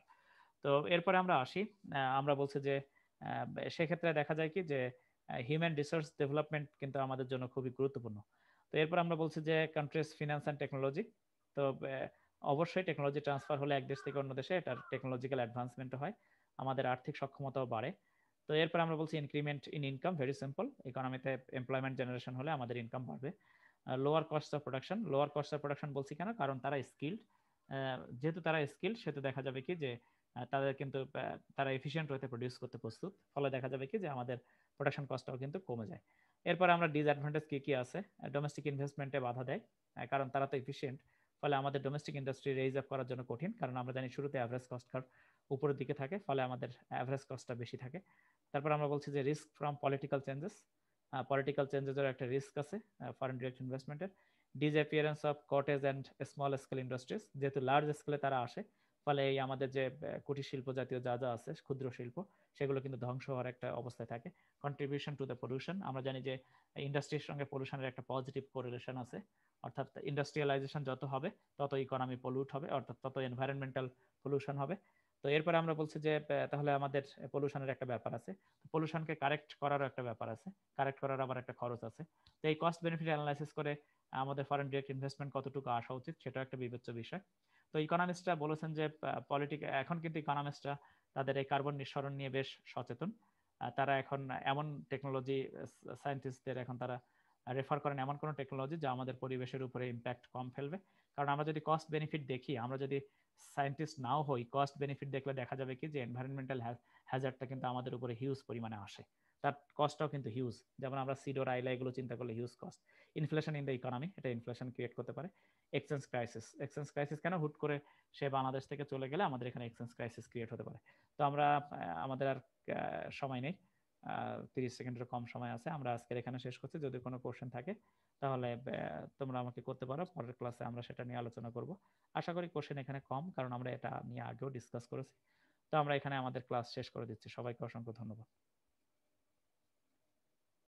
তো এরপরে আমরা আসি, আমরা বলছি যে সেক্ষেত্রে দেখা যায় কি যে হিউম্যান রিসোর্স ডেভেলপমেন্ট কিন্তু আমাদের জন্য খুবই গুরুত্বপূর্ণ। তো এরপর আমরা বলছি যে কান্ট্রিজ ফিনান্স অ্যান্ড টেকনোলজি। তো অবশ্যই টেকনোলজি ট্রান্সফার হলে এক দেশ থেকে অন্য দেশে এটার টেকনোলজিক্যাল অ্যাডভান্সমেন্ট হয়, আমাদের আর্থিক সক্ষমতাও বাড়ে। তো এরপর আমরা বলছি increment in income, very simple, ইকোনমিতে এমপ্লয়মেন্ট জেনারেশন হলে আমাদের ইনকাম বাড়বে। Lower cost of production, lower cost of production বলছি কেন, কারণ তারা স্কিল্ড, যেহেতু তারা স্কিল্ড সেহেতু দেখা যাবে কি যে তাদের কিন্তু তারা এফিশিয়েন্ট হতে প্রডিউস করতে প্রস্তুত, ফলে দেখা যাবে কি যে আমাদের প্রোডাকশন কস্টটাও কিন্তু কমে যায়। এরপর আমরা ডিসঅ্যাডভান্টেজ কি কি আছে, ডোমেস্টিক ইনভেস্টমেন্টে বাধা দেয়, কারণ তারা তো এফিশিয়েন্ট, ফলে আমাদের ডোমেস্টিক ইন্ডাস্ট্রি রেইজ আপ করার জন্য কঠিন, কারণ আমরা জানি শুরুতে অ্যাভারেজ কস্ট কার্ভ উপরের দিকে থাকে, ফলে আমাদের অ্যাভারেজ কস্টটা বেশি থাকে। তারপর আমরা বলছি যে risk from political changes, political চেঞ্জেসের একটা রিস্ক আছে ফরেন ডিরেক্ট ইনভেস্টমেন্টের। Disappearance of cottage and small scale industries, যেহেতু লার্জ স্কেলে তারা আসে, ফলে এই আমাদের যে কুটির শিল্প জাতীয় যা যা আছে, ক্ষুদ্র শিল্প, সেগুলো কিন্তু ধ্বংস হওয়ার একটা অবস্থায় থাকে। কন্ট্রিবিউশন টু দ্য পলিউশন, আমরা জানি যে ইন্ডাস্ট্রির সঙ্গে পলিউশনের একটা পজিটিভ কোরিলেশন আছে, অর্থাৎ ইন্ডাস্ট্রিয়ালাইজেশন যত হবে তত ইকোনমি পলিউট হবে, অর্থাৎ তত এনভায়রনমেন্টাল পলিউশন হবে। তো এরপরে আমরা বলছি যে তাহলে আমাদের পলিউশনের একটা ব্যাপার আছে, পলিউশনকে কারেক্ট করারও একটা ব্যাপার আছে, কারেক্ট করার আবার একটা খরচ আছে। তো এই কস্ট বেনিফিট অ্যানালাইসিস করে আমাদের ফরেন ডিরেক্ট ইনভেস্টমেন্ট কতটুকু আসা উচিত, সেটাও একটা বিবেচ্য বিষয়। তো ইকোনমিস্টরা বলেছেন যে এখন কিন্তু ইকোনমিস্টরা তাদের এই কার্বন নিঃসরণ নিয়ে বেশ সচেতন। তারা এখন এমন টেকনোলজি, সায়েন্টিস্টদের এখন তারা রেফার করেন এমন কোনো টেকনোলজি যা আমাদের পরিবেশের উপরে ইম্প্যাক্ট কম ফেলবে। কারণ আমরা যদি কস্ট বেনিফিট দেখি, আমরা যদি সায়েন্টিস্ট নাও হই, কস্ট বেনিফিট দেখলে দেখা যাবে কি যে এনভায়রনমেন্টাল হ্যাজার্ডটা কিন্তু আমাদের উপরে হিউজ পরিমাণে আসে, তার কস্টটাও কিন্তু হিউজ। যেমন আমরা সিডোর আইলা এগুলো চিন্তা করলে huge cost. Inflation in the economy, এটা ইনফ্লেশন ক্রিয়েট করতে পারে। এক্সচেঞ্জ ক্রাইসিস, এক্সচেঞ্জ ক্রাইসিস কেন, হুট করে সে বাংলাদেশ থেকে চলে গেলে আমাদের এখানে এক্সচেঞ্জ ক্রাইসিস ক্রিয়েট হতে পারে। তো আমরা আমাদের আর সময় নেই, 30 সেকেন্ডের কম সময় আছে, আমরা আজকের এখানে শেষ করছি। যদি কোনো কোশ্চেন থাকে তাহলে তোমরা আমাকে করতে পারো, পরের ক্লাসে আমরা সেটা নিয়ে আলোচনা করব। আশা করি কোশ্চেন এখানে কম, কারণ আমরা এটা নিয়ে আগেও ডিসকাস করেছি। তো আমরা এখানে আমাদের ক্লাস শেষ করে দিচ্ছি। সবাইকে অসংখ্য ধন্যবাদ।